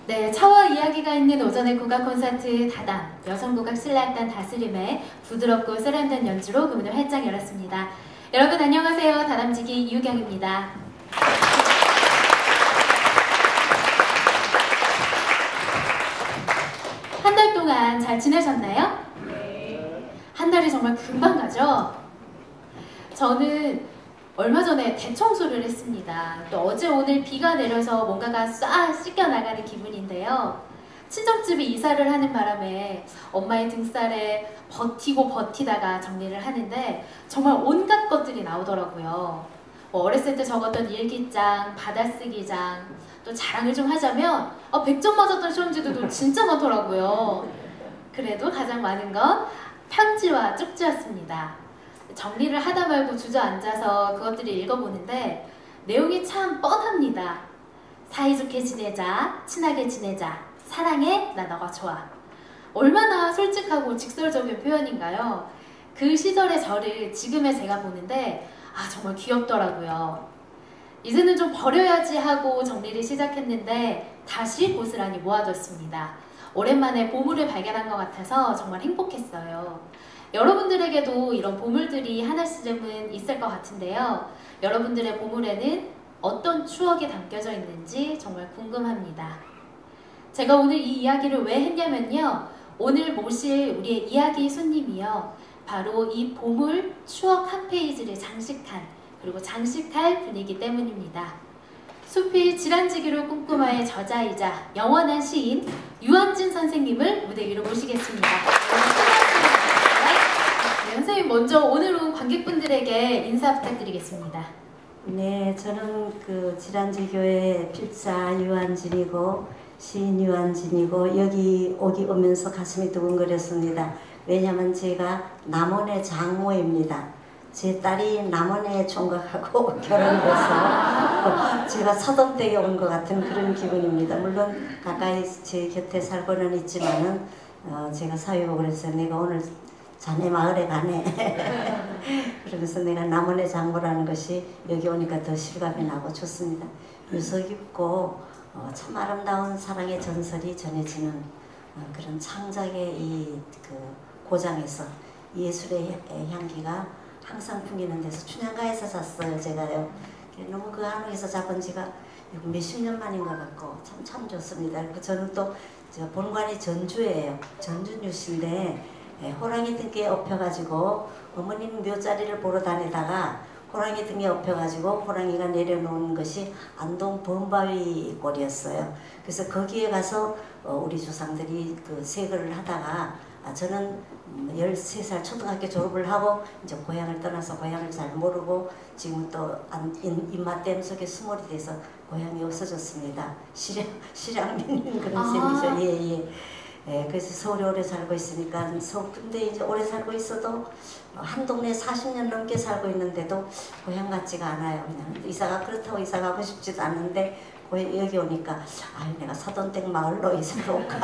네, 차와 이야기가 있는 오전의 국악 콘서트 다담, 여성국악 신라악단 다스림의 부드럽고 세련된 연주로 그 문을 활짝 열었습니다. 여러분 안녕하세요. 다담지기 이유경입니다. 한 달 동안 잘 지내셨나요? 네. 한 달이 정말 금방 가죠? 저는 얼마 전에 대청소를 했습니다. 또 어제 오늘 비가 내려서 뭔가가 싹 씻겨나가는 기분인데요. 친정집에 이사를 하는 바람에 엄마의 등살에 버티고 버티다가 정리를 하는데 정말 온갖 것들이 나오더라고요. 어렸을 때 적었던 일기장, 받아쓰기장, 또 자랑을 좀 하자면 100점 맞았던 시험지들도 진짜 많더라고요. 그래도 가장 많은 건 편지와 쪽지였습니다. 정리를 하다 말고 주저앉아서 그것들을 읽어보는데 내용이 참 뻔합니다. 사이좋게 지내자, 친하게 지내자, 사랑해, 나 너가 좋아. 얼마나 솔직하고 직설적인 표현인가요? 그 시절의 저를 지금의 제가 보는데 정말 귀엽더라고요. 이제는 좀 버려야지 하고 정리를 시작했는데 다시 고스란히 모아뒀습니다. 오랜만에 보물을 발견한 것 같아서 정말 행복했어요. 여러분들에게도 이런 보물들이 하나씩은 있을 것 같은데요. 여러분들의 보물에는 어떤 추억이 담겨져 있는지 정말 궁금합니다. 제가 오늘 이 이야기를 왜 했냐면요. 오늘 모실 우리의 이야기 손님이요. 바로 이 보물 추억 한 페이지를 장식한 그리고 장식할 분이기 때문입니다. 숲이 질환지기로 꿈꾸마의 저자이자 영원한 시인 유한진 선생님을 무대 위로 모시겠습니다. 네, 선생님 먼저 오늘 온 관객분들에게 인사 부탁드리겠습니다. 네, 저는 그 질환지교회 필자 유한진이고 시인 유한진이고 여기 오면서 가슴이 두근거렸습니다. 왜냐하면 제가 남원의 장모입니다. 제 딸이 남원의 총각하고 결혼해서 제가 서동댁에 온 것 같은 그런 기분입니다. 물론 가까이 제 곁에 살고는 있지만은 제가 사회복을 해서 내가 오늘 자네 마을에 가네. 그러면서 내가 남원의 장모라는 것이 여기 오니까 더 실감이 나고 좋습니다. 유서 깊고 참 아름다운 사랑의 전설이 전해지는 그런 창작의 이 그 고장에서 예술의 향기가 항상 풍기는 데서 춘향가에서 잤어요. 제가요. 너무 그 한옥에서 자본 지가 몇십 년 만인 것 같고 참 좋습니다. 그리고 저는 또 제가 본관이 전주예요. 전주 뉴스인데 호랑이 등에 업혀가지고 어머님 묘자리를 보러 다니다가 호랑이 등에 업혀가지고 호랑이가 내려놓은 것이 안동 범바위 꼴이었어요. 그래서 거기에 가서 우리 조상들이 그 세거를 하다가 저는 13살 초등학교 졸업을 하고 이제 고향을 떠나서 고향을 잘 모르고 지금 또 입맛댐 속에 수몰이 돼서 고향이 없어졌습니다. 실향민 그런 셈이죠. 예. 그래서 서울에 오래 살고 있으니까 근데 이제 오래 살고 있어도 한 동네에 40년 넘게 살고 있는데도 고향 같지가 않아요. 그냥 그렇다고 이사 가고 싶지도 않은데 여기 오니까 내가 서돈댁 마을로 이사를 올까.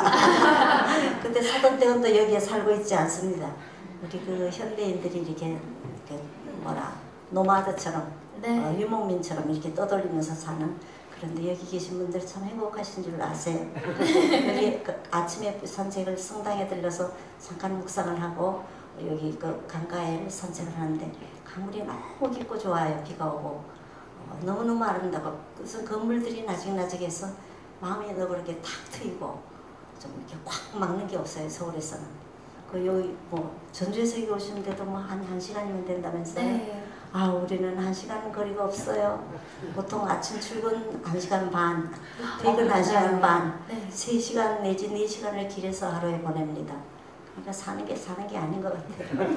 근데 서돈댁은 또 여기에 살고 있지 않습니다. 우리 그 현대인들이 이렇게 노마드처럼 네. 유목민처럼 이렇게 떠돌리면서 사는. 그런데 여기 계신 분들 참 행복하신 줄 아세요. 여기 아침에 산책을 성당에 들러서 잠깐 묵상을 하고 여기 그 강가에 산책을 하는데 강물이 너무 깊고 좋아요. 비가 오고 너무너무 아름다워. 그래서 건물들이 나직나직해서 마음이 너그럽게 탁 트이고 좀 이렇게 꽉 막는 게 없어요. 서울에서는. 여기 전주에서 여기 오시는데도 한 시간이면 된다면서요. 네. 우리는 1시간 거리가 없어요. 보통 아침 출근 1시간 반, 퇴근 1시간 반, 네. 3시간 내지 4시간을 길에서 하루에 보냅니다. 그러니까 사는 게 아닌 것 같아요.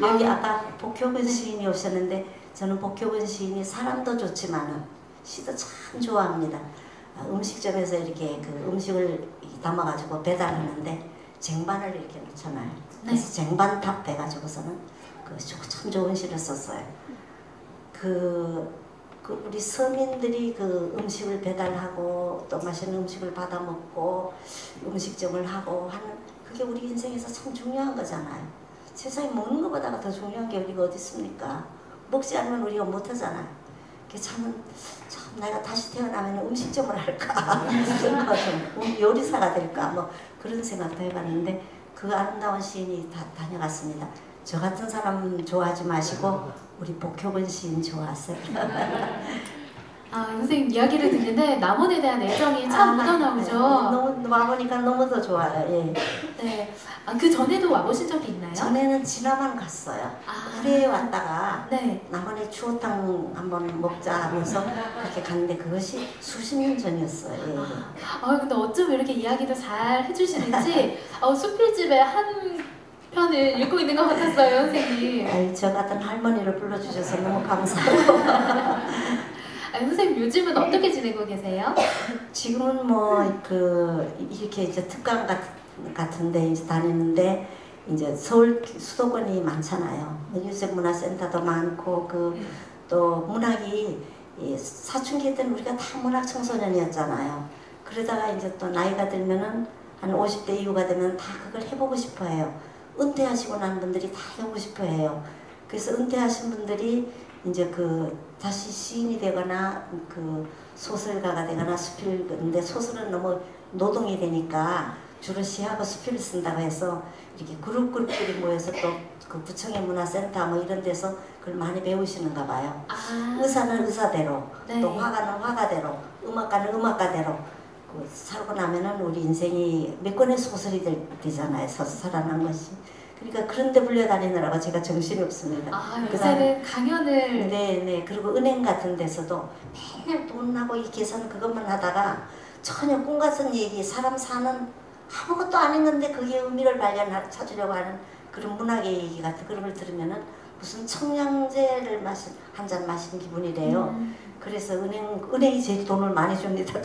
여기 아까 복효근 시인이 오셨는데 저는 복효근 시인이 사람도 좋지만은 시도 참 좋아합니다. 음식점에서 이렇게 그 음식을 담아가지고 배달하는데 쟁반을 이렇게 놓잖아요. 그래서 쟁반탑 해가지고서는 참 좋은 시를 썼어요. 우리 서민들이 그 음식을 배달하고 또 맛있는 음식을 받아 먹고 음식점을 하고 하는 그게 우리 인생에서 참 중요한 거잖아요. 세상에 먹는 것보다가 더 중요한 게 우리가 어디 있습니까? 먹지 않으면 우리가 못하잖아요. 참 내가 다시 태어나면 음식점을 할까, 좀 요리사가 될까, 뭐 그런 생각도 해봤는데 그 아름다운 시인이 다 다녀갔습니다. 저 같은 사람 좋아하지 마시고 우리 복효근 시인 좋아하세요. 아, 선생님 이야기를 듣는데 남원에 대한 애정이 참 묻어나오죠. 너무 와보니까 너무 더 좋아요. 예. 네. 아, 그 전에도 와보신 적이 있나요? 전에는 진화만 갔어요. 아. 구례에 왔다가 네. 남원에 추어탕 한번 먹자 하면서 그렇게 갔는데 그것이 수십 년 전이었어요. 예. 아, 근데 어쩜 이렇게 이야기도 잘 해주시는지 수필집의 한 편을 읽고 있는 것 같았어요, 선생님. 아이, 저 같은 할머니를 불러주셔서 너무 감사하고. 아니, 선생님 요즘은 어떻게 지내고 계세요? 지금은 뭐 이렇게 이제 특강 같은데 이제 다니는데 이제 서울 수도권이 많잖아요. 유색문화센터도 많고 또 문학이 사춘기 때는 우리가 다 문학 청소년이었잖아요. 그러다가 이제 또 나이가 들면은 한 50대 이후가 되면 다 그걸 해보고 싶어해요. 은퇴하시고 난 분들이 다 해보고 싶어해요. 그래서 은퇴하신 분들이 이제 다시 시인이 되거나 소설가가 되거나 수필, 근데 소설은 너무 노동이 되니까 주로 시하고 수필을 쓴다고 해서 이렇게 그룹끼리 모여서 또 구청의 문화센터 뭐 이런 데서 그걸 많이 배우시는가 봐요. 아. 의사는 의사대로, 네. 또 화가는 화가대로, 음악가는 음악가대로 살고 나면은 우리 인생이 몇 권의 소설이 되잖아요. 살아난 것이. 그러니까 그런 데 불려다니느라고 제가 정신이 없습니다. 아, 요새는 강연을. 네. 그리고 은행 같은 데서도 맨날 돈 나고 이 계산 그것만 하다가 전혀 꿈 같은 얘기, 사람 사는 아무것도 아닌 건데 그게 의미를 찾으려고 하는 그런 문학의 얘기 같은 그런 걸 들으면은 무슨 청량제를 한 잔 마신 기분이래요. 그래서 은행이 제일 돈을 많이 줍니다.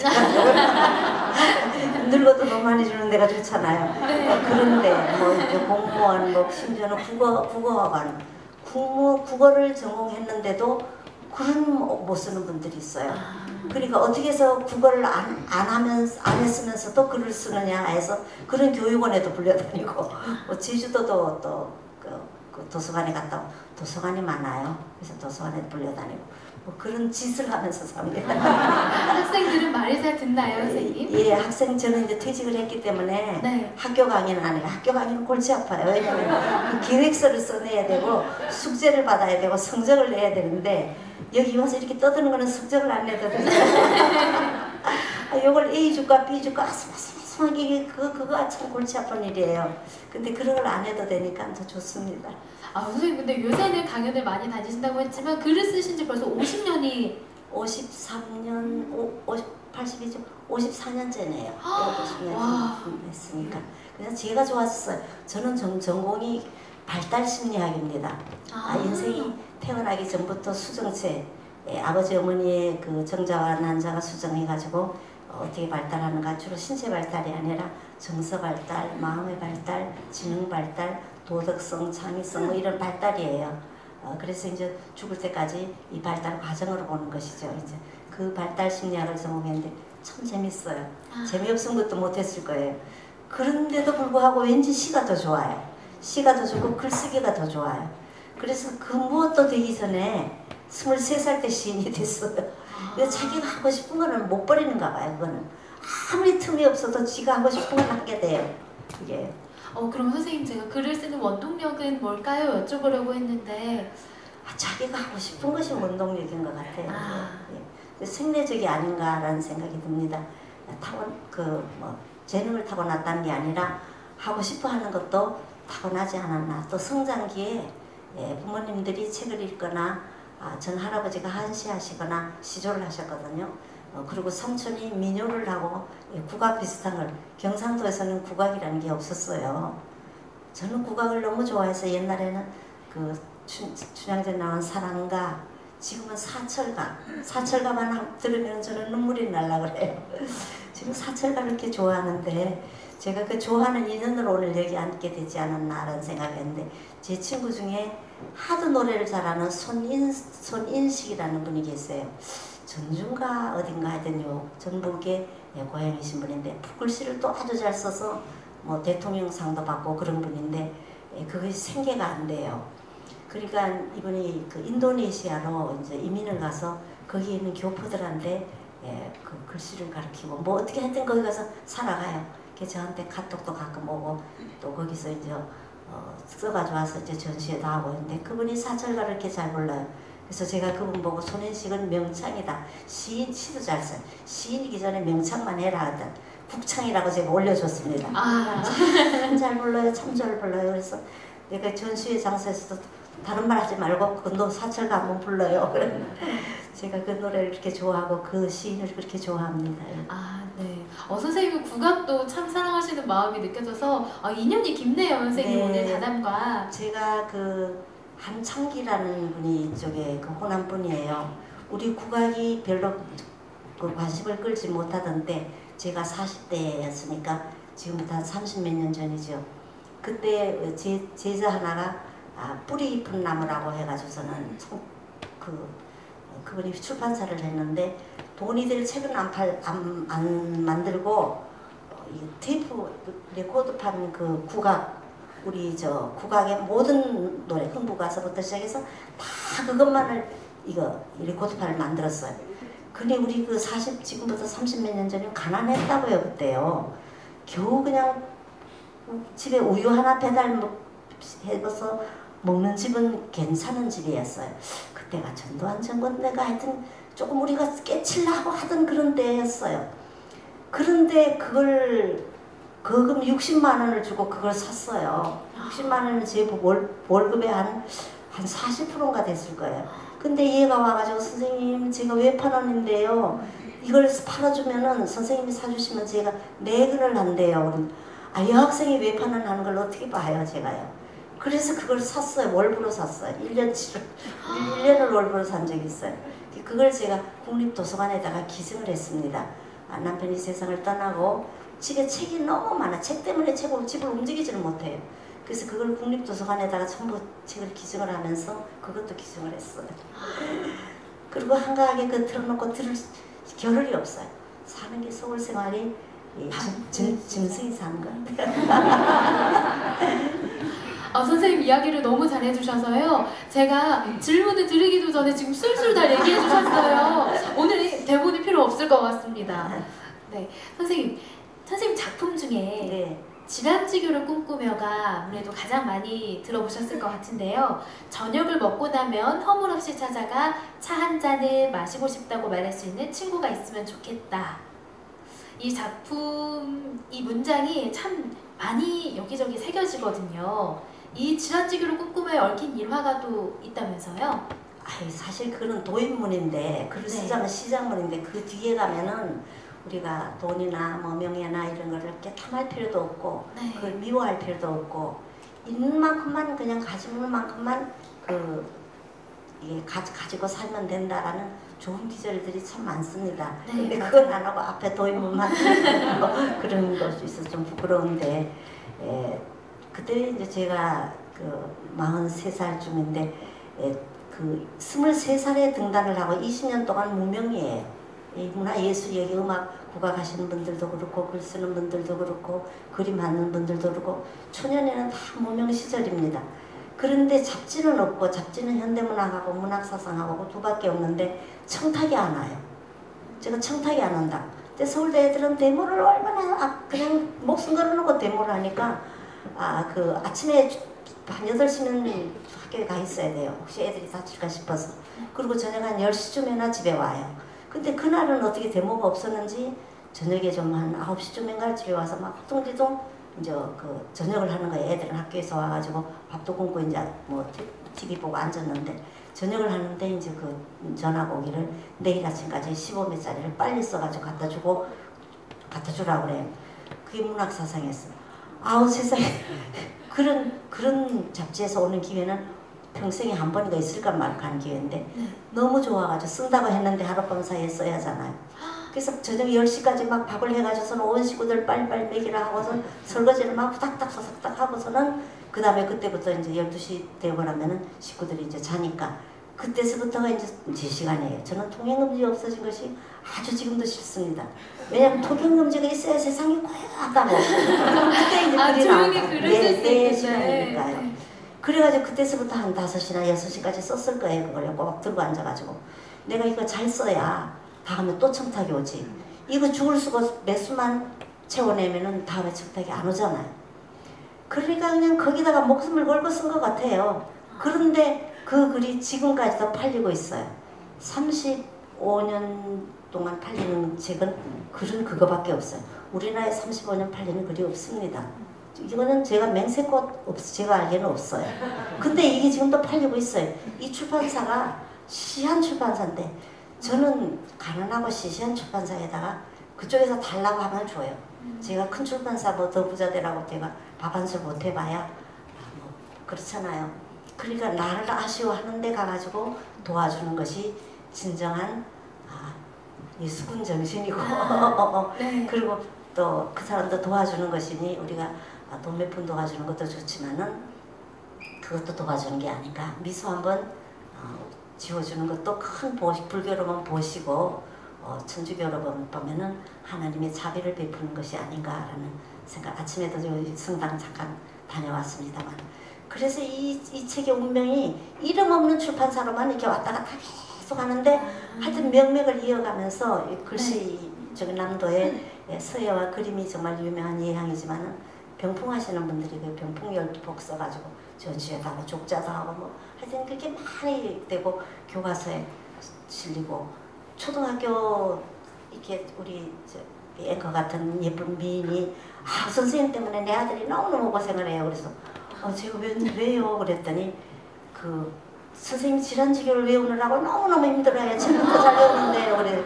늙어도 돈 많이 주는 데가 좋잖아요. 네. 그런데 뭐 이제 공무원, 뭐 심지어는 국어학원, 국어를 전공했는데도 그런 못 쓰는 분들이 있어요. 그러니까 어떻게 해서 국어를 안 했으면서도 글을 쓰느냐 해서 그런 교육원에도 불려다니고 뭐 제주도도 또 도서관에 갔다 오고 도서관이 많아요. 그래서 도서관에 불려다니고 뭐 그런 짓을 하면서 삽니다. 학생들은 말을 잘 듣나요, 선생님? 예, 저는 이제 퇴직을 했기 때문에 네. 학교 강의는 안 해요. 학교 강의는 골치 아파요. 왜냐면 계획서를 써내야 되고 숙제를 받아야 되고 성적을 내야 되는데 여기 와서 이렇게 떠드는 거는 성적을 안 내도 돼요. 요걸 A 줄까 B 줄까 아스마스마스하게 그거 참 골치 아픈 일이에요. 근데 그런 걸 안 해도 되니까 더 좋습니다. 아, 선생님 근데 요새는 강연을 많이 다니신다고 했지만 글을 쓰신 지 벌써 50년이 53년, 80이죠? 54년째네요. 와. 50년 했으니까. 그래서 제가 좋았어요. 저는 전공이 발달심리학입니다. 인생이 태어나기 전부터 수정체, 아버지 어머니의 정자와 난자가 수정해가지고 어떻게 발달하는가, 주로 신체 발달이 아니라 정서 발달, 마음의 발달, 지능 발달, 도덕성, 창의성 뭐 이런 발달이에요. 그래서 이제 죽을 때까지 이 발달 과정으로 보는 것이죠. 이제 그 발달 심리학을 전공했는데 참 재밌어요. 재미없은 것도 못했을 거예요. 그런데도 불구하고 왠지 시가 더 좋아요. 시가 더 좋고 글쓰기가 더 좋아요. 그래서 그 무엇도 되기 전에 23살 때 시인이 됐어요. 자기가 하고 싶은 거는 못 버리는가 봐요. 그거는 아무리 틈이 없어도 지가 하고 싶은 걸 하게 돼요. 그게. 그럼 선생님 제가 글을 쓰는 원동력은 뭘까요? 여쭤보려고 했는데 자기가 하고 싶은 것이 원동력인 것 같아요. 예. 생리적이 아닌가라는 생각이 듭니다. 재능을 타고났다는 게 아니라 하고 싶어 하는 것도 타고나지 않았나. 또 성장기에 부모님들이 책을 읽거나 전 할아버지가 한시하시거나 시조를 하셨거든요. 그리고 삼촌이 민요를 하고 국악 비슷한 걸, 경상도에서는 국악이라는 게 없었어요. 저는 국악을 너무 좋아해서 옛날에는 춘향전에 나온 사랑가, 지금은 사철가만 들으면 저는 눈물이 날라 그래요. 지금 사철가를 이렇게 좋아하는데 제가 그 좋아하는 인연으로 오늘 여기 앉게 되지 않았나라는 생각을 했는데, 제 친구 중에 하도 노래를 잘하는 손인식이라는 분이 계세요. 전주인가 어딘가 하여튼 전북의 고향이신 분인데 글씨를 또 아주 잘 써서 뭐 대통령상도 받고 그런 분인데 그것이 생계가 안 돼요. 그러니까 이분이 인도네시아로 이제 이민을 가서 거기 있는 교포들한테 그 글씨를 가르치고 뭐 어떻게 하여튼 거기 가서 살아가요. 그래서 저한테 카톡도 가끔 오고 또 거기서 이제 써가지고 와서 이제 전시회도 하고 있는데 그분이 사철가를 이렇게 잘 불러요. 그래서 제가 그분 보고 손혜식은 명창이다. 시도 잘 써요. 시인이기 전에 명창만 해라 하던 국창이라고 제가 올려줬습니다. 참 잘 불러요. 참 잘 불러요. 그래서 내가 전시회 장소에서도 다른 말 하지 말고 너 사철가 한번 불러요. 제가 그 노래를 그렇게 좋아하고 그 시인을 그렇게 좋아합니다. 네. 선생님 국악도 참 사랑하시는 마음이 느껴져서 인연이 깊네요, 선생님. 네. 오늘 다담과. 제가 그 한창기라는 분이 이쪽에 그 호남 분이에요. 우리 국악이 별로 그 관심을 끌지 못하던데 제가 40대였으니까 지금부터 한 30몇 년 전이죠. 그때 제자 하나가 뿌리 깊은 나무라고 해가지고서는 그분이 출판사를 했는데 돈이 될 책은 안 만들고 이 테이프 레코드판 그 국악 우리 국악의 모든 노래 흥부가서부터 시작해서 다 그것만을 레코드판을 만들었어요. 근데 우리 지금부터 30몇 년 전에 가난했다고요 그때요. 겨우 그냥 집에 우유 하나 배달해서 먹는 집은 괜찮은 집이었어요. 그때가 전두환 정권 때가 하여튼 조금 우리가 깨치려고 하던 그런 때였어요. 그런데 그걸 거금 60만 원을 주고 그걸 샀어요. 60만 원은 제 월급의 한 40%인가 됐을 거예요. 근데 얘가 와가지고 선생님 제가 외판원인데요. 이걸 팔아주면은 선생님이 사주시면 제가 내근을 한대요. 여학생이 외판원 하는 걸 어떻게 봐요 제가요. 그래서 그걸 샀어요. 월부로 샀어요. 1년을 월부로 산 적이 있어요. 그걸 제가 국립도서관에다가 기증을 했습니다. 남편이 세상을 떠나고 집에 책이 너무 많아. 책 때문에 집을 움직이지를 못해요. 그래서 그걸 국립도서관에다가 전부 책을 기증을 하면서 그것도 기증을 했어요. 그리고 한가하게 틀어놓고 들을 겨를이 없어요. 사는 게 서울 생활이 짐승이 사는 것 같아요. 선생님 이야기를 너무 잘해주셔서요. 제가 질문을 드리기도 전에 지금 술술 다 얘기해주셨어요. 오늘 대본이 필요 없을 것 같습니다. 네, 선생님 작품 중에 네. 질환지교를 꿈꾸며가 아무래도 가장 많이 들어보셨을 것 같은데요. 저녁을 먹고 나면 허물없이 찾아가 차 한 잔을 마시고 싶다고 말할 수 있는 친구가 있으면 좋겠다. 이 작품, 이 문장이 참 많이 여기저기 새겨지거든요. 이 질환지교를 꿈꾸며 얽힌 일화가 또 있다면서요? 사실 그거는 도입문인데 글을 쓰자면 시작문인데 그 뒤에 가면은 우리가 돈이나 뭐 명예나 이런 거를 이렇게 탐할 필요도 없고 그걸 미워할 필요도 없고 있는 만큼만 그냥 가지는 만큼만 가지고 살면 된다라는 좋은 기절들이 참 많습니다. 근데 그건 안 하고 앞에 도입문만 그런 것도 있어서 좀 부끄러운데 그때 이제 제가 43살 쯤인데 23살에 등단을 하고 20년 동안 무명이에요. 문화예술 여기 음악 국악하시는 분들도 그렇고 글 쓰는 분들도 그렇고 그림 하는 분들도 그렇고 초년에는 다 무명 시절입니다. 그런데 잡지는 없고 잡지는 현대문학하고 문학사상하고 두 밖에 없는데 청탁이 안 와요. 제가 청탁이 안 온다. 근데 서울대 애들은 데모를 얼마나 그냥 목숨 걸어놓고 데모를 하니까 아침에 한 8시면 학교에 가 있어야 돼요. 혹시 애들이 다칠까 싶어서. 그리고 저녁 한 10시쯤에나 집에 와요. 근데 그날은 어떻게 데모가 없었는지 저녁에 좀 한 9시쯤인가 집에 와서 막 허둥지둥 이제 저녁을 하는 거예요. 애들은 학교에서 와가지고 밥도 굶고 이제 뭐 TV 보고 앉았는데 저녁을 하는데 이제 전화가 오기를 내일 아침까지 15매짜리를 빨리 써가지고 갖다 주라고 그래요. 그게 문학사상이었어요. 아우 세상에 그런 잡지에서 오는 기회는 평생에 한 번인가 있을까 말까 하는 기회인데 너무 좋아가지고 쓴다고 했는데 하룻밤 사이에 써야 하잖아요. 그래서 저녁 10시까지 막 밥을 해가지고서는 온 식구들 빨리빨리 먹이라 하고서 설거지를 막 후닥닥 후닥닥 하고서는 그 다음에 그때부터 이제 12시 되고 나면은 식구들이 이제 자니까 그때서부터가 이제 제 시간이에요. 저는 통행금지 없어진 것이 아주 지금도 싫습니다. 왜냐하면 통행금지가 있어야 세상이 고요하다고. 그때 이제 글이 나온다. 내 시간이니까요. 그래가지고 그때서부터 한 5시나 6시까지 썼을 거예요. 그걸 꼬박 들고 앉아가지고. 내가 이거 잘 써야 다음에 또 청탁이 오지. 이거 죽을 수가 매수만 채워내면은 다음에 청탁이 안 오잖아요. 그러니까 그냥 거기다가 목숨을 걸고 쓴 것 같아요. 그런데 그 글이 지금까지도 팔리고 있어요. 35년 동안 팔리는 책은 글은 그거밖에 없어요. 우리나라에 35년 팔리는 글이 없습니다. 이거는 제가 맹세코 제가 알기에는 없어요. 근데 이게 지금도 팔리고 있어요. 이 출판사가 시한 출판사인데 저는 가난하고 시시한 출판사에다가 그쪽에서 달라고 하면 줘요. 제가 큰 출판사 뭐 더 부자 되라고 제가 밥 한 술 못 해봐야 뭐 그렇잖아요. 그러니까 나를 아쉬워하는 데 가가지고 도와주는 것이 진정한 이 수군 정신이고 네. 그리고 또 그 사람도 도와주는 것이니 우리가 돈 몇 푼 도와주는 것도 좋지만은 그것도 도와주는 게 아닌가. 미소 한번 지워주는 것도 큰 불교로만 보시고 천주교로 보면은 하나님의 자비를 베푸는 것이 아닌가라는 생각. 아침에도 저 성당 잠깐 다녀왔습니다만. 그래서 이 책의 운명이 이름 없는 출판사로만 이렇게 왔다 갔다 계속 하는데 하여튼 명맥을 이어가면서 글씨 저기 남도에 서예와 그림이 정말 유명한 예향이지만은 병풍하시는 분들이 그 병풍 열복 써가지고 전시회도 하고 족자도 하고 뭐 하여튼 그렇게 많이 되고 교과서에 실리고 초등학교 이렇게 우리 앵커 같은 예쁜 미인이 선생님 때문에 내 아들이 너무너무 고생을 해요. 그래서 제가 왜요? 그랬더니 그 선생님 질환지교를 외우느라고 너무너무 힘들어요. 지금부터 잘 외우는데 그래.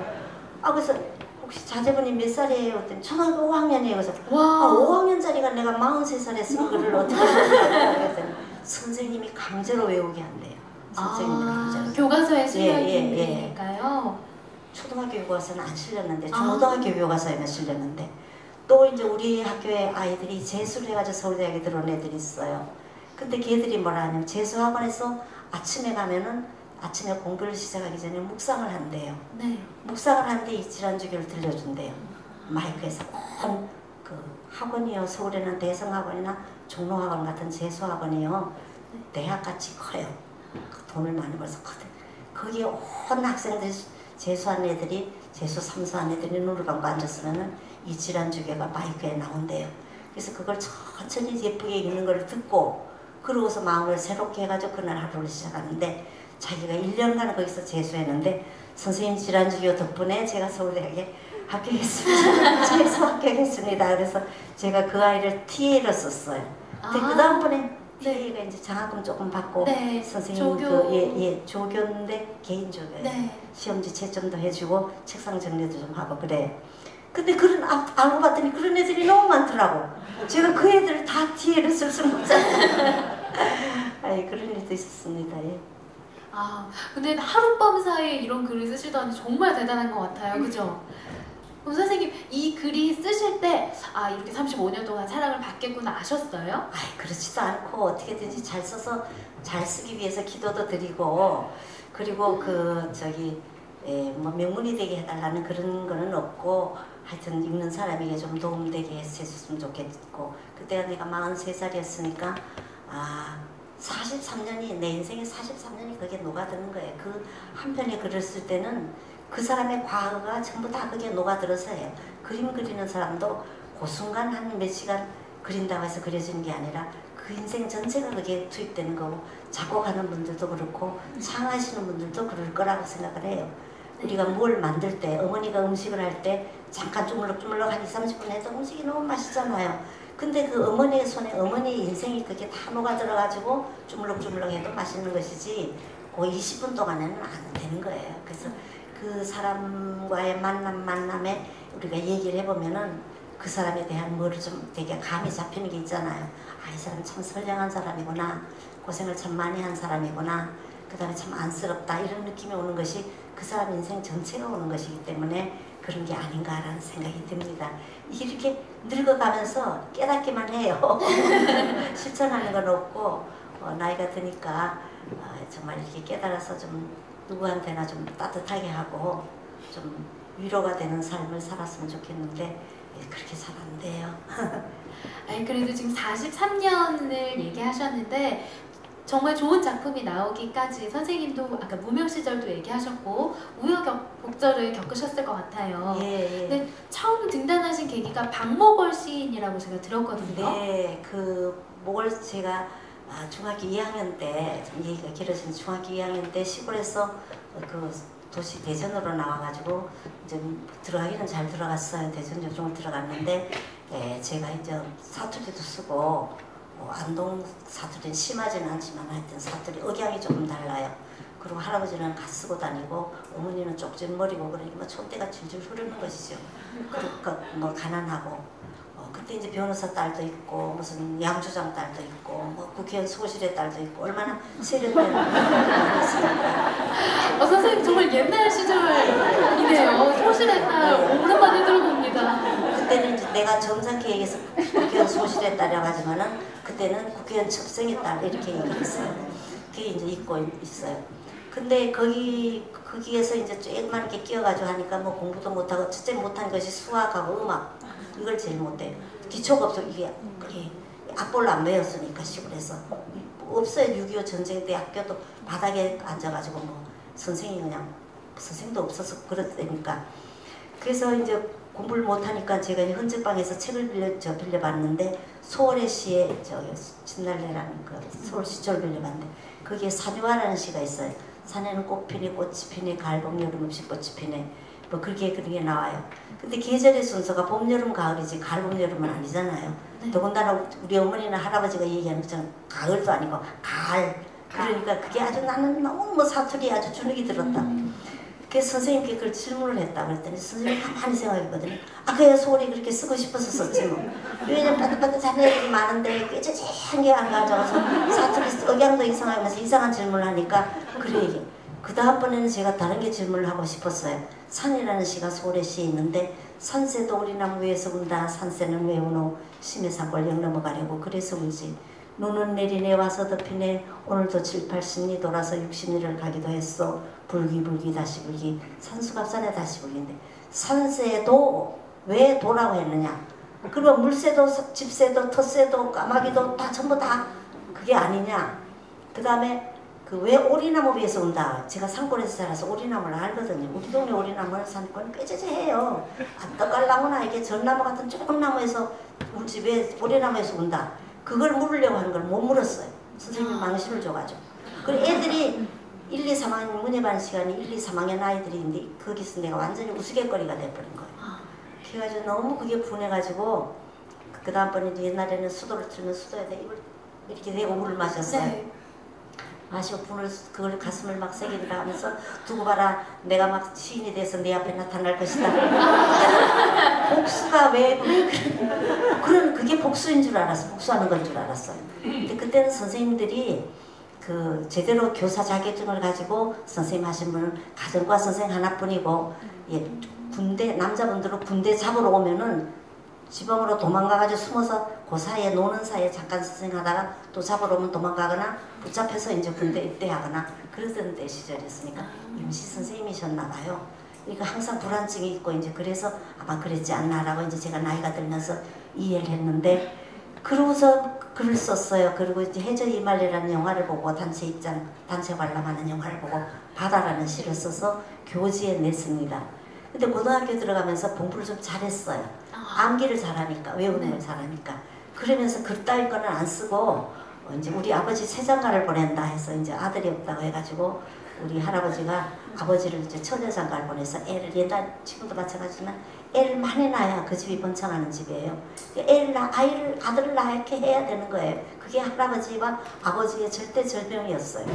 그래서 혹시 자제분이 몇 살이에요? 그랬더니 초등학교 5학년이에요. 그래서 5학년짜리가 내가 43살에 쓴 글을 어떻게 외우냐고 그랬더니 선생님이 강제로 외우게 한대요. 선생님이 강제로. 교과서에 실려있는 글이니까요. 초등학교 교과서는 안 실렸는데 중고등학교 교과서에는 실렸는데 또 이제 우리 학교에 아이들이 재수를 해가지고 서울대학에 들어온 애들이 있어요. 근데 걔들이 뭐라 하냐면 재수학원에서 아침에 가면은 아침에 공부를 시작하기 전에 묵상을 한대요. 네. 묵상을 하는데 이 질환주교를 들려준대요. 마이크에서 그 학원이요. 서울에는 대성학원이나 종로학원 같은 재수학원이요. 대학같이 커요. 돈을 많이 벌어서 커요. 거기에 온 학생들 재수한 애들이 재수 3수한 애들이 눈을 감고 앉았으면은 이 질환주교가 마이크에 나온대요. 그래서 그걸 천천히 예쁘게 읽는 걸 듣고 그러고서 마음을 새롭게 해가지고 그날 하루를 시작하는데 자기가 1년간 거기서 재수했는데 선생님 질환주교 덕분에 제가 서울대학에 합격했습니다. 재수 합격했습니다. 그래서 제가 그 아이를 TA로 썼어요. 근데 그 다음번에 TA가 이제 장학금 조금 받고 선생님 조교. 조교인데 개인 조교예요. 시험지 채점도 해주고 책상 정리도 좀 하고 그래요. 근데 그런 알고 봤더니 그런 애들이 너무 많더라고. 제가 그 애들을 다 TA를 쓸 수는 없잖아요. 그런 일도 있었습니다. 예. 근데 하룻밤 사이에 이런 글을 쓰시다니 정말 대단한 것 같아요. 그죠? 그럼 선생님 이 글이 쓰실 때 이렇게 35년 동안 사랑을 받겠구나 아셨어요? 그렇지도 않고 어떻게든지 잘 써서 잘 쓰기 위해서 기도도 드리고 그리고 뭐 명문이 되게 해달라는 그런 거는 없고 하여튼 읽는 사람에게 좀 도움되게 해줬으면 좋겠고 그때가 내가 43살이었으니까 43년이 내 인생의 43년이 거기에 녹아드는 거예요. 그 한 편의 글을 쓸 때는 그 사람의 과거가 전부 다 그게 녹아들어서 해요. 그림 그리는 사람도 그 순간 한 몇 시간 그린다고 해서 그려지는 게 아니라 그 인생 전체가 그게 투입되는 거고 작곡하는 분들도 그렇고 창하시는 분들도 그럴 거라고 생각을 해요. 우리가 뭘 만들 때 어머니가 음식을 할 때 잠깐 주물럭주물럭 한 20-30분 해도 음식이 너무 맛있잖아요. 근데 그 어머니의 손에 어머니의 인생이 그게 다 녹아들어가지고 주물럭주물럭 해도 맛있는 것이지 그 20분 동안에는 안 되는 거예요. 그래서 그 사람과의 만남에 우리가 얘기를 해보면은 그 사람에 대한 뭐를 좀 되게 감이 잡히는 게 있잖아요. 이 사람 참 선량한 사람이구나. 고생을 참 많이 한 사람이구나. 그 다음에 참 안쓰럽다. 이런 느낌이 오는 것이 그 사람 인생 전체가 오는 것이기 때문에 그런 게 아닌가라는 생각이 듭니다. 이렇게 늙어가면서 깨닫기만 해요. 실천하는 건 없고 나이가 드니까 정말 이렇게 깨달아서 좀 누구한테나 좀 따뜻하게 하고 좀 위로가 되는 삶을 살았으면 좋겠는데 그렇게 잘 안 돼요. 그래도 지금 43년을 얘기하셨는데 정말 좋은 작품이 나오기까지 선생님도 아까 무명 시절도 얘기하셨고 우여곡절을 겪으셨을 것 같아요. 예, 예. 근데 처음 등단하신 계기가 박목월 시인이라고 제가 들었거든요. 네, 그 목을 제가 중학교 2학년 때, 좀 얘기가 길어진 중학교 2학년 때 시골에서 그 도시 대전으로 나와가지고 이제 들어가기는 잘 들어갔어요. 대전 요중을 들어갔는데 제가 이제 사투리도 쓰고 안동 사투리는 심하지는 않지만 하여튼 사투리 억양이 조금 달라요. 그리고 할아버지는 갓 쓰고 다니고 어머니는 쪽진 머리고 그러니까 뭐 촌대가 줄줄 흐르는 것이죠. 그러니까 뭐 가난하고 그때 이제 변호사 딸도 있고 무슨 양조장 딸도 있고 뭐 국회의원 소실의 딸도 있고 얼마나 세련된 많았습니까. 선생님 정말 옛날 시절이네요. 소실의 딸 오랜만에 들어봅니다. 그때는 이제 내가 점잖게 얘기해서 국회의원 소실의 딸이라고 하지만은 그때는 국회의원 첩생의 딸 이렇게 얘기했어요. 그게 이제 있고 있어요. 근데 거기에서 이제 조그맣게 끼어가지고 하니까 뭐 공부도 못하고 첫째 못한 것이 수학하고 음악 이걸 제일 못해요. 기초가 없어. 이게 악보를 안 배웠으니까 시골에서 없어요. 6.25 전쟁 때 학교도 바닥에 앉아가지고 뭐 선생이 그냥 선생도 없어서 그렇다니까. 그래서 이제 공부를 못하니까 제가 헌책방에서 책을 빌려봤는데 소월의 시에 진달래라는 그 서울시초를 빌려봤는데 거기에 산유화라는 시가 있어요. 산에는 꽃 피네 꽃이 피네 갈봄 여름 없이 꽃이 피네 뭐 그렇게 그런 게 나와요. 근데 계절의 순서가 봄 여름 가을이지 가을 여름은 아니잖아요. 네. 더군다나 우리 어머니나 할아버지가 얘기하는 것처럼 가을도 아니고 가을. 그러니까 그게 아주 나는 너무 뭐 사투리 아주 주눅이 들었다. 그래서 선생님께 그걸 질문을 했다 그랬더니 선생님이 가만히 생각했거든요. 그래 소리 그렇게 쓰고 싶어서 썼지 뭐. 왜냐면 빠듯빠듯한 애들이 많은데 꾀죄죄한 게 안 가져와서 사투리 억양도 이상하면서 이상한 질문을 하니까 그래 이게. 그 다음번에는 제가 다른 게 질문을 하고 싶었어요. 산이라는 시가 소월의 시에 있는데 산새도 오리나무 위에서 운다 산새는 왜 우노 심해 산골 영 넘어가려고 그래서 울지 눈은 내리네 와서 덮이네 오늘도 7, 80리 돌아서 60리를 가기도 했어 불기불기 다시 불기 산수갑산에 다시 불기인데 산새도 왜 도라고 했느냐 그러면 물새도 집새도 텃새도 까마귀도 다 전부 다 그게 아니냐 그 다음에 그 왜 오리나무 위에서 온다. 제가 산골에서 자라서 오리나무를 알거든요. 우리 동네 오리나무는 산골은 꾀죄죄해요. 떡갈나무나 이게 전나무 같은 조금 나무에서 우리 집에 오리나무에서 온다. 그걸 물으려고 하는 걸 못 물었어요. 선생님이 망신을 줘가지고. 그리고 애들이 1, 2, 3학년 문예반 시간이 1, 2, 3학년 아이들인데 거기서 내가 완전히 우스갯거리가 돼버린 거예요. 그래가지고 너무 그게 분해가지고 그 다음번에 옛날에는 수도를 틀면 수도에다 입을 이렇게 대고 물을 마셨어요. 네. 마시고 그걸 가슴을 막 새기라 하면서 두고 봐라 내가 막 시인이 돼서 내 앞에 나타날 것이다. 복수가 왜 그런 그게 복수인 줄 알았어. 복수하는 건 줄 알았어요. 근데 그때는 선생님들이 그 제대로 교사 자격증을 가지고 선생님 하신 분은 가정과 선생 하나뿐이고 군대 남자분들은 군대 잡으러 오면은 지방으로 도망가가지고 숨어서 그 사이에 노는 사이에 잠깐 선생하다가 또 잡으러 오면 도망가거나 붙잡혀서 이제 군대 입대하거나 그러던 때 시절이었으니까 임시 선생님이셨나봐요. 그러니까 항상 불안증이 있고 이제 그래서 아마 그랬지 않나라고 이제 제가 나이가 들면서 이해를 했는데 그러고서 글을 썼어요. 그리고 이제 해저 이말리라는 영화를 보고 단체 관람하는 영화를 보고 바다라는 시를 써서 교지에 냈습니다. 근데 고등학교 들어가면서 공부를 좀 잘했어요. 암기를 잘하니까 외우는 걸 잘하니까 그러면서 글 따윈 거는 안 쓰고 이제 우리 아버지 세장가를 보낸다 해서 이제 아들이 없다고 해가지고 우리 할아버지가 아버지를 이제 처녀장가를 보내서 애를 옛날 지금도 마찬가지지만 애를 많이 낳아야 그 집이 번창하는 집이에요. 아들을 낳게 해야 되는 거예요. 그게 할아버지와 아버지의 절대 절명이었어요.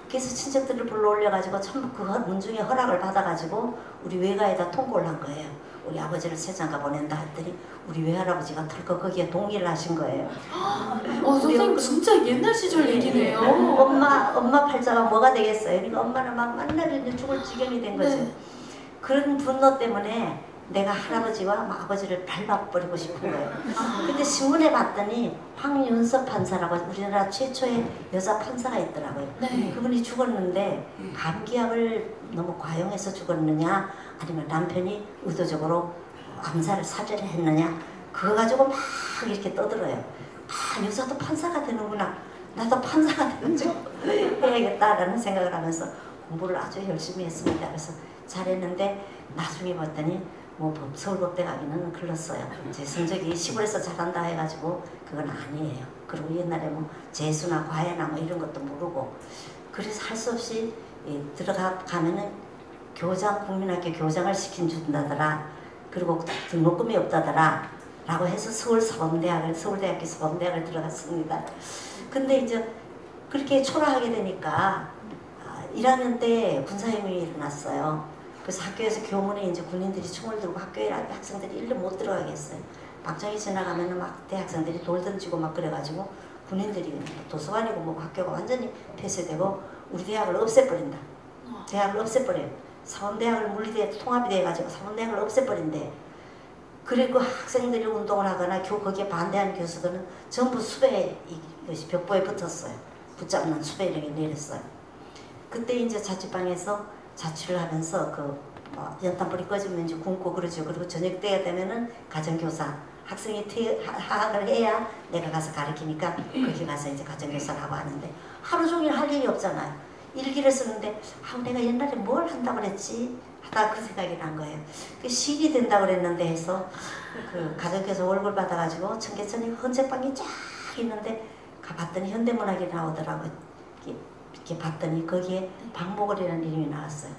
그래서 친척들을 불러 올려가지고 전부 그 문중에 허락을 받아가지고 우리 외가에다 통보를 한 거예요. 우리 아버지를 세장가 보낸다 했더니 우리 외할아버지가 털컥 거기에 동의를 하신 거예요. 선생님 진짜 옛날 시절 얘기네요. 엄마 팔자가 뭐가 되겠어요? 그러니까 엄마는 막 만나면 죽을 지경이 된 거죠. 네. 그런 분노 때문에 내가 할아버지와 아버지를 밟아버리고 싶은 거예요. 근데 신문에 봤더니 황윤섭 판사라고 우리나라 최초의 여자 판사가 있더라고요. 네. 그분이 죽었는데 감기약을 너무 과용해서 죽었느냐 아니면 남편이 의도적으로 암살을 사전에 했느냐 그거 가지고 막 이렇게 떠들어요. 여자도 판사가 되는구나. 나도 판사가 되가지고 해야겠다라는 생각을 하면서 공부를 아주 열심히 했습니다. 그래서 잘했는데 나중에 봤더니 뭐 서울법대 가기는 글렀어요. 제 성적이 시골에서 잘한다 해가지고 그건 아니에요. 그리고 옛날에 뭐 재수나 과외나 뭐 이런 것도 모르고 그래서 할 수 없이 들어가면은 교장, 국민학교 교장을 시켜준다더라. 그리고 등록금이 없다더라. 라고 해서 서울대학교 사범대학을 들어갔습니다. 근데 이제 그렇게 초라하게 되니까 1학년 때 군사혁명이 일어났어요. 그래서 학교에서 교문에 이제 군인들이 총을 들고 학교에 학생들이 일로 못 들어가게 했어요. 막장이 지나가면은 막 대학생들이 돌 던지고 막 그래가지고 군인들이 도서관이고 뭐 학교가 완전히 폐쇄되고 우리 대학을 없애버린다. 대학을 없애버려요. 사범대학을 물리대 통합이 돼가지고 사범대학을 없애버린대. 그리고 학생들이 운동을 하거나 거기에 반대하는 교수들은 전부 수배 이것이 벽보에 붙었어요. 붙잡는 수배 이렇게 내렸어요. 그때 이제 자취방에서 자취를 하면서 연탄불이 꺼지면 이제 굶고 그러죠. 그리고 저녁 때가 되면은 가정교사 학생이 하학을 해야 내가 가서 가르치니까 거기 가서 이제 가정교사를 하고 하는데 하루 종일 할 일이 없잖아요. 일기를 쓰는데 내가 옛날에 뭘 한다고 그랬지? 하다가 그 생각이 난 거예요. 그 시일이 된다고 그랬는데 해서 그 가정교사 월급 받아가지고 청계천에 헌책방이 쫙 있는데 가봤더니 현대문학이 나오더라고요. 이렇게 봤더니 거기에 박목월이라는 이름이 나왔어요.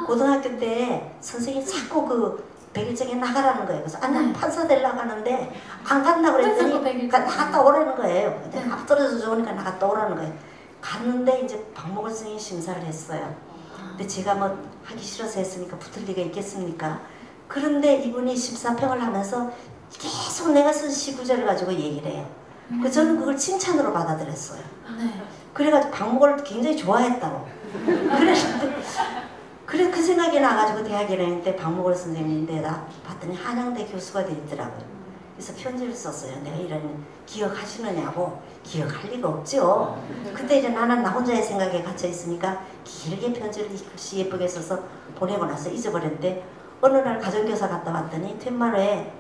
고등학교 때 선생님이 자꾸 그 100일장에 나가라는 거예요. 그래서 난 판사 되려고 하는데 안 간다고 그랬더니 나갔다 오라는 거예요. 앞 떨어져 좋으니까 나갔다 오라는 거예요. 갔는데 이제 박목월 선생님이 심사를 했어요. 근데 제가 뭐 하기 싫어서 했으니까 붙을 리가 있겠습니까? 그런데 이분이 심사평을 하면서 계속 내가 쓴 시구절을 가지고 얘기를 해요. 그래서 저는 그걸 칭찬으로 받아들였어요. 그래가지고 박목월을 굉장히 좋아했다고. 그래 그 생각이 나가지고 대학 1학년 때 박목월 선생님인데다 봤더니 한양대 교수가 돼 있더라고요. 그래서 편지를 썼어요. 내가 이런 기억하시느냐고. 기억할 리가 없죠. 그때 이제 나는 나 혼자의 생각에 갇혀 있으니까 길게 편지를 글씨 예쁘게 써서 보내고 나서 잊어버렸는데 어느 날 가정교사 갔다 왔더니 툇마루에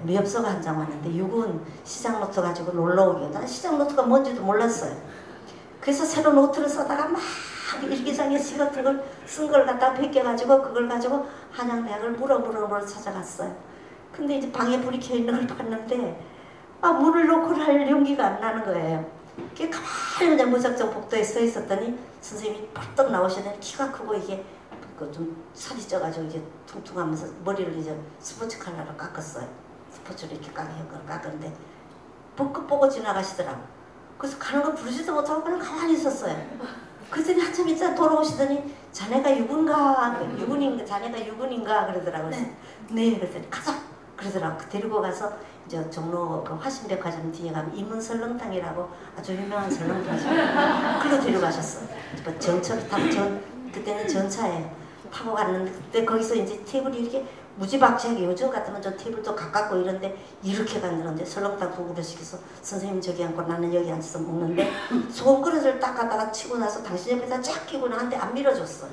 미엽서가 한 장 왔는데 육은 시장 노트 가지고 놀러 오기. 난 시장 노트가 뭔지도 몰랐어요. 그래서 새로 노트를 써다가 막 일기장에 시 같은 걸 쓴 걸 갖다가 베껴가지고 그걸 가지고 한양대학을 물어 찾아갔어요. 근데 이제 방에 불이 켜 있는 걸 봤는데 문을 놓고 할 용기가 안 나는 거예요. 가만히 그냥 무작정 복도에 서 있었더니 선생님이 벌떡 나오시더니 키가 크고 이게 좀 살이 쪄가지고 이제 퉁퉁하면서 머리를 이제 스포츠 컬러로 깎았어요. 스포츠로 이렇게 깎았는데 벚꽃 보고 지나가시더라고. 그래서 가는 거 부르지도 못하고 그냥 가만히 있었어요. 그랬더니 한참 있다 돌아오시더니 자네가 유군가 자네가 유군인가 그러더라고요. 네 그랬더니 가자 그러더라고. 데리고 가서 이제 종로 그 화신백화점 뒤에 가면 이문설렁탕이라고 아주 유명한 설렁탕이죠. 그걸로 데려가셨어요. 전철을 타고 그때는 전차에 타고 갔는데 그때 거기서 이제 테이블이 이렇게 무지박지하게 요즘 같으면 저 테이블도 가깝고 이런데 이렇게 갔는데 설렁탕 두 그릇 시켜서 선생님 저기 앉고 나는 여기 앉아서 먹는데 소금 그릇을 딱 갖다가 치고 나서 당신 옆에다 쫙 끼고 나한테 안 밀어줬어.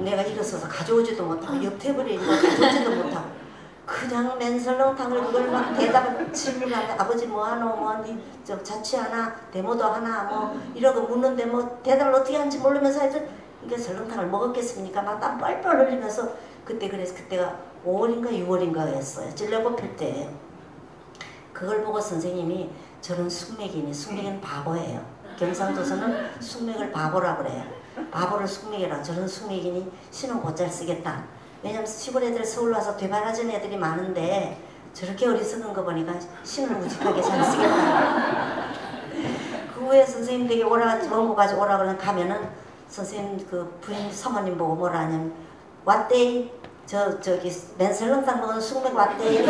내가 일어서서 가져오지도 못하고 옆 테이블에 있는 거 가져오지도 못하고 그냥 맨설렁탕을 그걸 막 대답을 질문하는데 아버지 뭐하노 뭐니 저 자취하나 데모도 하나 뭐 이러고 묻는데 뭐 대답을 어떻게 하는지 모르면서 하여튼 이게 설렁탕을 먹었겠습니까? 막 땀 뻘뻘 흘리면서 그래서 그때가 5월인가 6월인가였어요. 찔레 뽑힐 때 그걸 보고 선생님이 저는 숙맥은 바보예요. 경상도서는 숙맥을 바보라고 그래요. 바보를 숙맥이라 저는 숙맥이니 신은 곧잘 쓰겠다. 왜냐면 시골 애들 서울 와서 되바라진 애들이 많은데 저렇게 어리석은 거 보니까 신을 무직하게 잘 쓰겠다. 그 후에 선생님 댁에 원고 가지고 오라 그러면 가면은 선생님 그 부인 사모님 보고 뭐라 하냐면 왔대 저기 맨설렁탕 먹은 숙맥 왔대.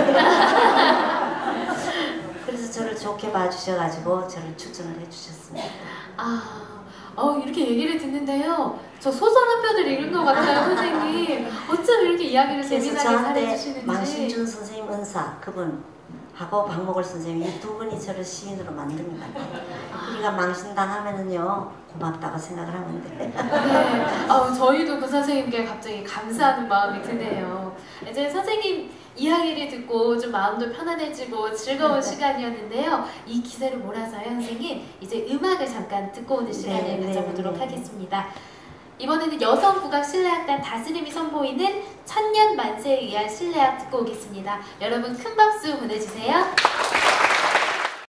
그래서 저를 좋게 봐주셔가지고 저를 추천을 해주셨습니다. 이렇게 얘기를 듣는데요. 저 소설 한 편을 읽은 것 같아요, 선생님. 어쩜 이렇게 이야기를 재미나게 잘해주시는지. 망신준 선생님 은사 그분하고 박목월 선생님 이 두 분이 저를 시인으로 만든 것 같아요. 우리가 망신당하면은요 고맙다고 생각을 하면 돼. 네. 저희도 그 선생님께 갑자기 감사하는 마음이 드네요. 이제 선생님 이야기를 듣고 좀 마음도 편안해지고 즐거운 시간이었는데요. 이 기세를 몰아서요, 선생님. 이제 음악을 잠깐 듣고 오는 시간을 가져보도록 하겠습니다. 이번에는 여성국악 실내악단 다스림이 선보이는 천년 만세에 의한 실내악 듣고 오겠습니다. 여러분 큰 박수 보내주세요.